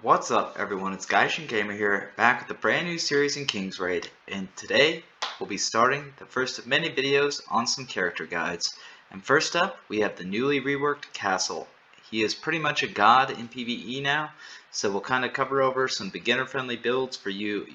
What's up everyone, it's Gaijyn Gamer here, back with a brand new series in King's Raid, and today we'll be starting the first of many videos on some character guides. And first up, we have the newly reworked Kassel. He is pretty much a god in PvE now, so we'll kind of cover over some beginner friendly builds for you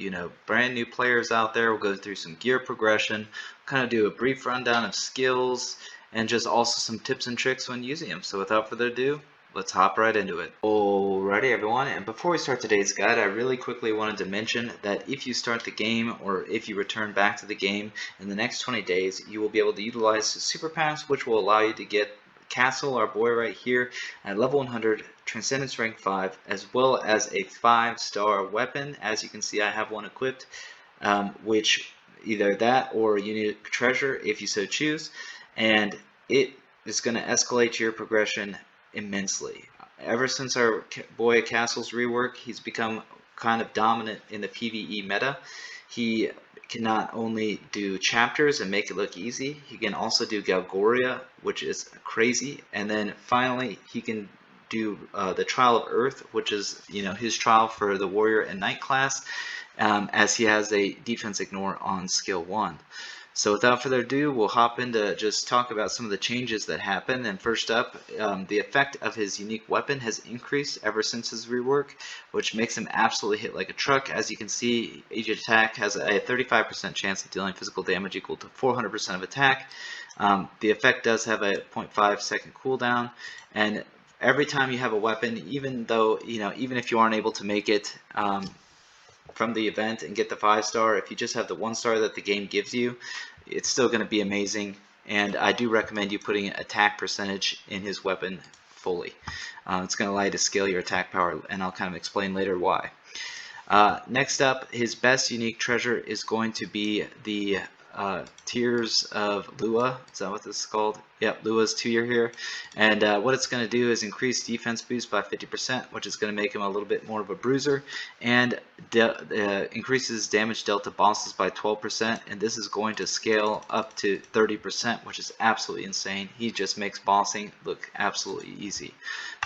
brand new players out there. We'll go through some gear progression, kind of do a brief rundown of skills, and just also some tips and tricks when using him. So without further ado, let's hop right into it. Alrighty everyone, and before we start today's guide, I really quickly wanted to mention that if you start the game or if you return back to the game in the next 20 days, you will be able to utilize the super pass, which will allow you to get Kassel, our boy right here, at level 100, Transcendence rank 5, as well as a 5-star weapon. As you can see, I have one equipped, which either that or unique treasure if you so choose, and it is going to escalate your progression immensely. Ever since our boy Kassel's rework, he's become kind of dominant in the PvE meta. He can not only do chapters and make it look easy, he can also do Galgoria, which is crazy, and then finally he can do the Trial of Earth, which is his trial for the Warrior and Knight class, as he has a defense ignore on skill 1. So without further ado, we'll hop into just talk about some of the changes that happened. And first up, the effect of his unique weapon has increased ever since his rework, which makes him absolutely hit like a truck. As you can see, each attack has a 35% chance of dealing physical damage equal to 400% of attack. The effect does have a 0.5 second cooldown, and every time you have a weapon, even if you aren't able to make it from the event and get the 5-star, if you just have the 1-star that the game gives you, it's still going to be amazing. And I do recommend you putting attack percentage in his weapon fully. It's going to allow you to scale your attack power, and I'll kind of explain later why. Next up, his best unique treasure is going to be the Tears of Lua. Is that what this is called? Yep, Lua's 2-year here. And what it's going to do is increase defense boost by 50%, which is going to make him a little bit more of a bruiser, and increases damage dealt to bosses by 12%, and this is going to scale up to 30%, which is absolutely insane. He just makes bossing look absolutely easy.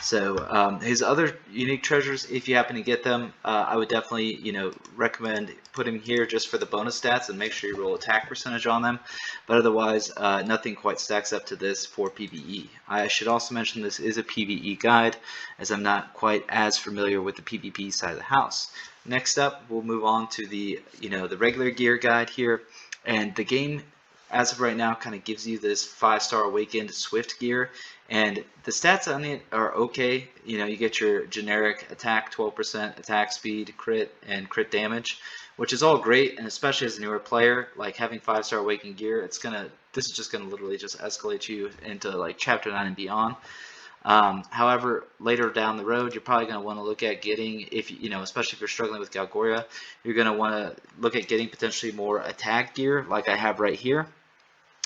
So his other unique treasures, if you happen to get them, I would definitely recommend put him here just for the bonus stats and make sure you roll attack percentage on them. But otherwise, nothing quite stacks up to this for PvE. I should also mention this is a PvE guide, as I'm not quite as familiar with the PvP side of the house. Next up, we'll move on to the the regular gear guide here, and the game as of right now kind of gives you this 5-star awakened swift gear, and the stats on it are okay. You get your generic attack 12%, attack speed, crit, and crit damage, which is all great, and especially as a newer player, like having 5-star awakened gear, this is just gonna literally just escalate you into like chapter 9 and beyond. However, later down the road, you're probably going to want to look at getting, especially if you're struggling with Galgoria, you're going to want to look at getting potentially more attack gear, like I have right here.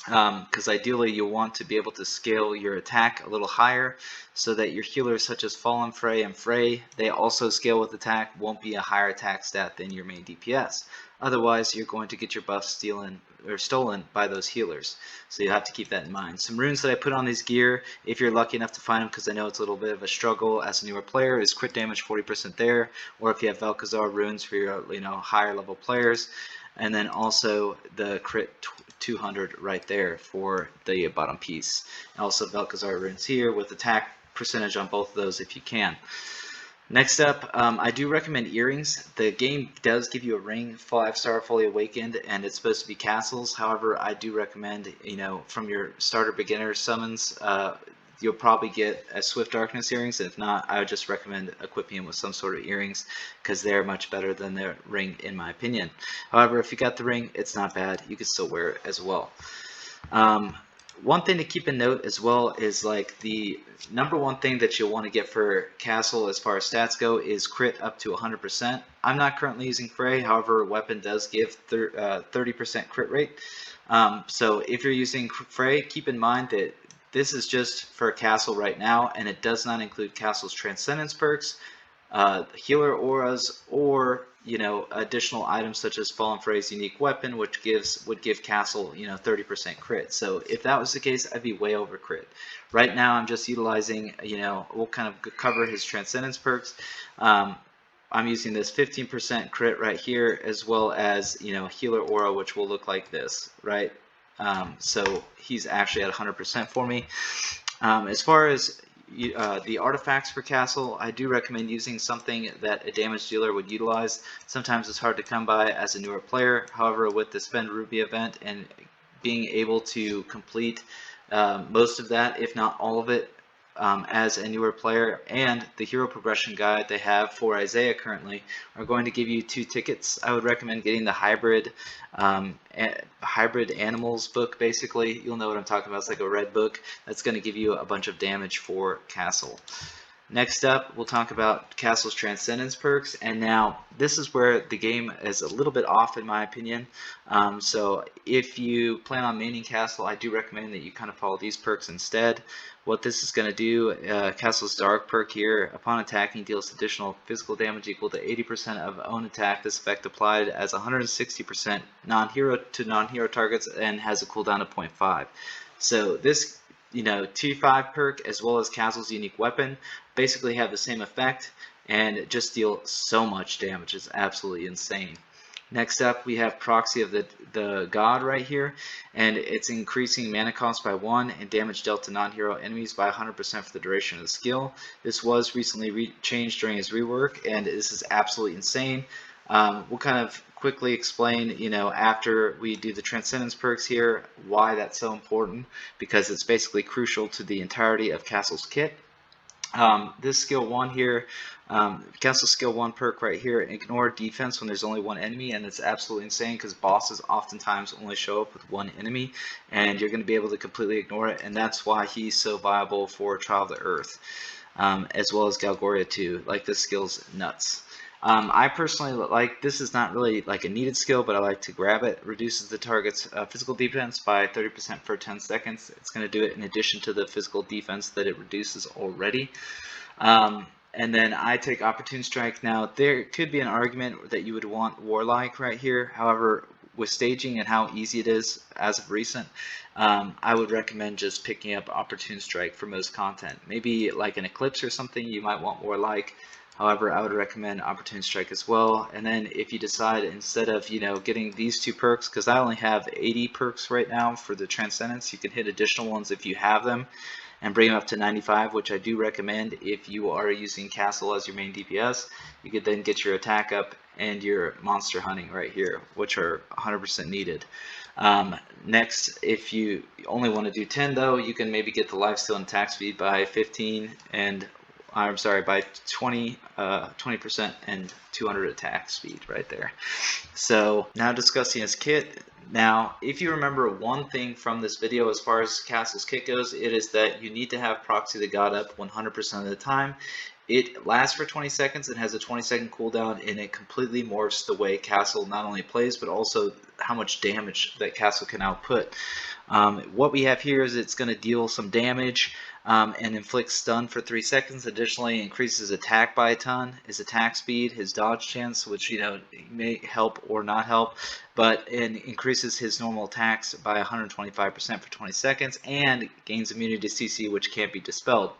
Because ideally you'll want to be able to scale your attack a little higher, so that your healers such as Fallen Frey and Frey, they also scale with attack, won't be a higher attack stat than your main DPS. Otherwise, you're going to get your buffs stolen by those healers. So you have to keep that in mind. Some runes that I put on these gear, if you're lucky enough to find them, because I know it's a little bit of a struggle as a newer player, is crit damage 40% there, or if you have Vel'Khazar runes for your higher level players, and then also the crit 200 right there for the bottom piece. And also Vel'Khazar runes here with attack percentage on both of those if you can. Next up, I do recommend earrings. The game does give you a ring, 5-star fully awakened, and it's supposed to be Kassel's. However, I do recommend, from your starter beginner summons, you'll probably get a Swift Darkness earrings. If not, I would just recommend equipping him with some sort of earrings, because they're much better than the ring in my opinion. However, if you got the ring, it's not bad. You can still wear it as well. One thing to keep in note as well is like the #1 thing that you'll want to get for Kassel as far as stats go is crit up to 100%. I'm not currently using Frey, however, weapon does give 30% crit rate. So if you're using Frey, keep in mind that this is just for Kassel right now, and it does not include Kassel's Transcendence Perks, healer auras, or additional items such as Fallen Frey's unique weapon, which would give Kassel 30% crit. So if that was the case, I'd be way over crit. Right now I'm just utilizing we'll kind of cover his Transcendence perks. I'm using this 15% crit right here, as well as, you know, healer aura, which will look like this, right? So he's actually at 100% for me. As far as the artifacts for Kassel, I do recommend using something that a damage dealer would utilize. Sometimes it's hard to come by as a newer player. However, with the Spend Ruby event and being able to complete most of that, if not all of it, as a newer player, and the hero progression guide they have for Isaiah currently are going to give you 2 tickets. I would recommend getting the hybrid animals book. Basically, you'll know what I'm talking about. It's like a red book that's going to give you a bunch of damage for Kassel. Next up, we'll talk about Kassel's Transcendence Perks, and now this is where the game is a little bit off in my opinion. So if you plan on maining Kassel, I do recommend that you kind of follow these perks instead. What this is going to do, Kassel's Dark perk here, upon attacking deals additional physical damage equal to 80% of own attack. This effect applied as 160% non-hero to non-hero targets and has a cooldown of 0.5. So this, you know, T5 perk as well as Kassel's unique weapon basically have the same effect and just deal so much damage. It's absolutely insane. Next up, we have Proxy of the God right here, and it's increasing mana cost by 1 and damage dealt to non-hero enemies by 100% for the duration of the skill. This was recently changed during his rework, and this is absolutely insane. We'll kind of quickly explain, you know, after we do the Transcendence perks here, why that's so important, because it's basically crucial to the entirety of Kassel's kit. This skill 1 here, Kassel skill 1 perk right here, ignore defense when there's only one enemy, and it's absolutely insane because bosses oftentimes only show up with one enemy, and you're going to be able to completely ignore it, and that's why he's so viable for Trial of the Earth, as well as Galgoria too. Like, this skill's nuts. I personally like, this is not really like a needed skill, but I like to grab it. Reduces the target's physical defense by 30% for 10 seconds. It's going to do it in addition to the physical defense that it reduces already. And then I take Opportune Strike. Now, there could be an argument that you would want Warlike right here. However, with staging and how easy it is as of recent, I would recommend just picking up Opportune Strike for most content. Maybe like an Eclipse or something, you might want Warlike. However, I would recommend Opportune Strike as well. And then if you decide, instead of, you know, getting these 2 perks, because I only have 80 perks right now for the Transcendence, you can hit additional ones if you have them and bring them up to 95, which I do recommend if you are using Kassel as your main DPS. You could then get your attack up and your monster hunting right here, which are 100% needed. Next, if you only want to do 10 though, you can maybe get the lifesteal and attack speed by 15 and by 20% and 200 attack speed right there. So now discussing his kit. Now, if you remember one thing from this video as far as Kassel's kit goes, it is that you need to have Proxy the God up 100% of the time. It lasts for 20 seconds and has a 20-second cooldown, and it completely morphs the way Kassel not only plays, but also how much damage that Kassel can output. What we have here is it's going to deal some damage and inflict stun for 3 seconds. Additionally, increases attack by a ton, his attack speed, his dodge chance, which, you know, may help or not help, but it increases his normal attacks by 125% for 20 seconds, and gains immunity to CC, which can't be dispelled.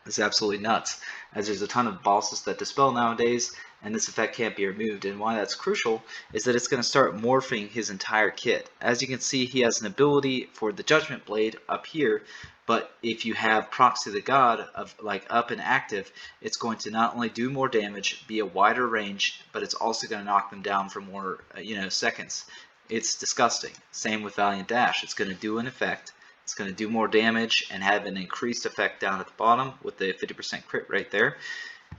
It's absolutely nuts, as there's a ton of bosses that dispel nowadays, and this effect can't be removed. And why that's crucial is that it's going to start morphing his entire kit. As you can see, he has an ability for the Judgment Blade up here, but if you have Proxy the God of like up and active, it's going to not only do more damage, be a wider range, but it's also going to knock them down for more seconds. It's disgusting. Same with Valiant Dash. It's going to do an effect. It's going to do more damage and have an increased effect down at the bottom with the 50% crit right there.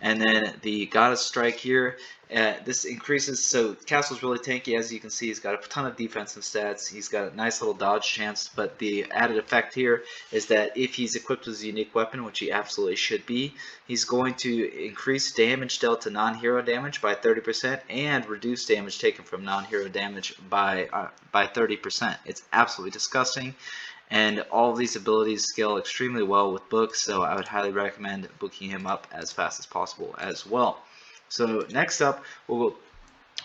And then the Goddess Strike here, this increases, so Kassel's really tanky. As you can see, he's got a ton of defensive stats. He's got a nice little dodge chance, but the added effect here is that if he's equipped with a unique weapon, which he absolutely should be, he's going to increase damage dealt to non-hero damage by 30% and reduce damage taken from non-hero damage by 30%. It's absolutely disgusting. And all of these abilities scale extremely well with books, so I would highly recommend booking him up as fast as possible as well. So next up, we'll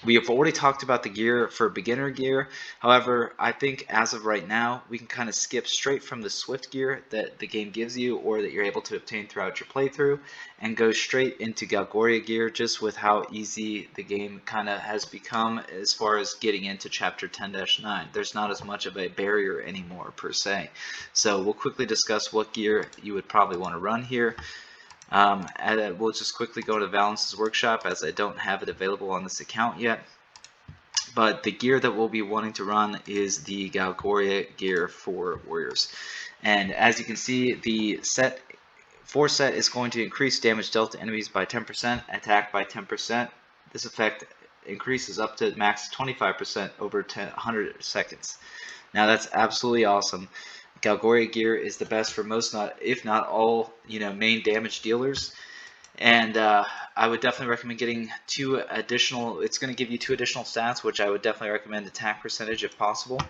We have already talked about the gear for beginner gear. However, I think as of right now, we can kind of skip straight from the Swift gear that the game gives you or that you're able to obtain throughout your playthrough and go straight into Galgoria gear, just with how easy the game kind of has become as far as getting into chapter 10-9. There's not as much of a barrier anymore per se. So we'll quickly discuss what gear you would probably want to run here. And we'll just quickly go to Valence's workshop, as I don't have it available on this account yet. But the gear that we'll be wanting to run is the Galgoria gear for warriors. And as you can see, the set 4 set is going to increase damage dealt to enemies by 10%, attack by 10%. This effect increases up to max 25% over 100 seconds. Now that's absolutely awesome. Galgoria gear is the best for most, if not all, main damage dealers. And I would definitely recommend getting 2 additional. It's going to give you 2 additional stats, which I would definitely recommend attack percentage if possible.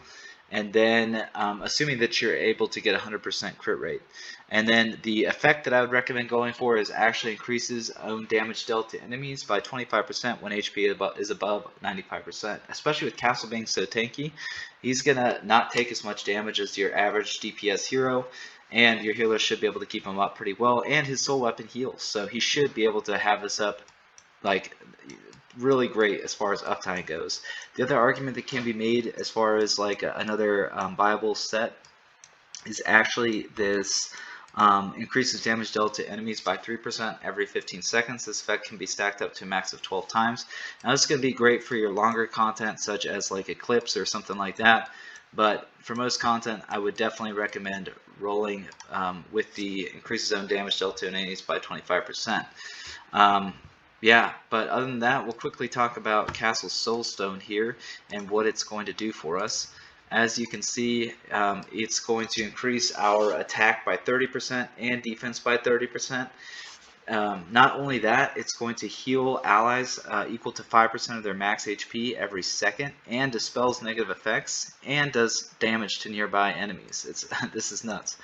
And then, assuming that you're able to get 100% crit rate. And then the effect that I would recommend going for is actually increases own damage dealt to enemies by 25% when HP is above 95%. Especially with Kassel being so tanky, he's going to not take as much damage as your average DPS hero. And your healer should be able to keep him up pretty well. And his soul weapon heals, so he should be able to have this up like really great as far as uptime goes. The other argument that can be made as far as like another viable set is actually this increases damage dealt to enemies by 3% every 15 seconds. This effect can be stacked up to a max of 12 times. Now this is going to be great for your longer content, such as like Eclipse or something like that. But for most content, I would definitely recommend rolling with the increases own damage dealt to enemies by 25%. Yeah, but other than that, we'll quickly talk about Kassel's Soulstone here and what it's going to do for us. As you can see, it's going to increase our attack by 30% and defense by 30%. Not only that, it's going to heal allies equal to 5% of their max HP every second, and dispels negative effects, and does damage to nearby enemies. This is nuts.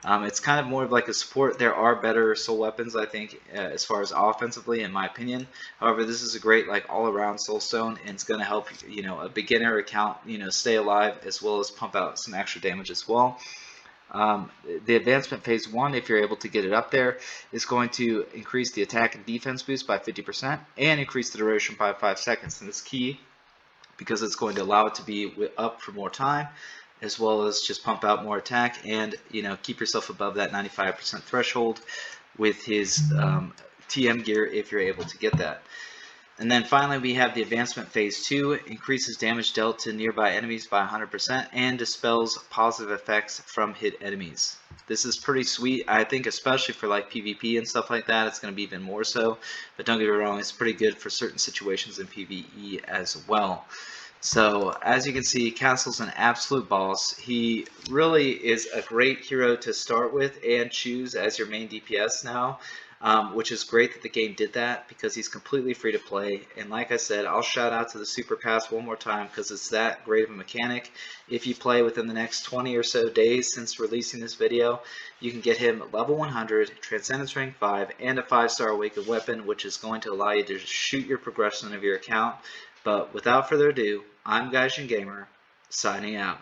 It's kind of more of like a support. There are better soul weapons, I think, as far as offensively, in my opinion. However, this is a great like all-around soulstone, and it's going to help a beginner account stay alive, as well as pump out some extra damage as well. The advancement phase 1, if you're able to get it up there, is going to increase the attack and defense boost by 50% and increase the duration by 5 seconds. And it's key because it's going to allow it to be up for more time, as well as just pump out more attack and keep yourself above that 95% threshold with his TM gear if you're able to get that. And then finally, we have the advancement phase 2, increases damage dealt to nearby enemies by 100% and dispels positive effects from hit enemies. This is pretty sweet. I think especially for like PvP and stuff like that, it's going to be even more so. But don't get me wrong, it's pretty good for certain situations in PvE as well. So as you can see, Kassel's an absolute boss. He really is a great hero to start with and choose as your main DPS now. Which is great that the game did that, because he's completely free to play. And like I said, I'll shout out to the Super Pass one more time because it's that great of a mechanic. If you play within the next 20 or so days since releasing this video, you can get him level 100, Transcendence rank 5, and a 5-star awakened weapon, which is going to allow you to shoot your progression of your account. But without further ado, I'm Gaijyn Gamer, signing out.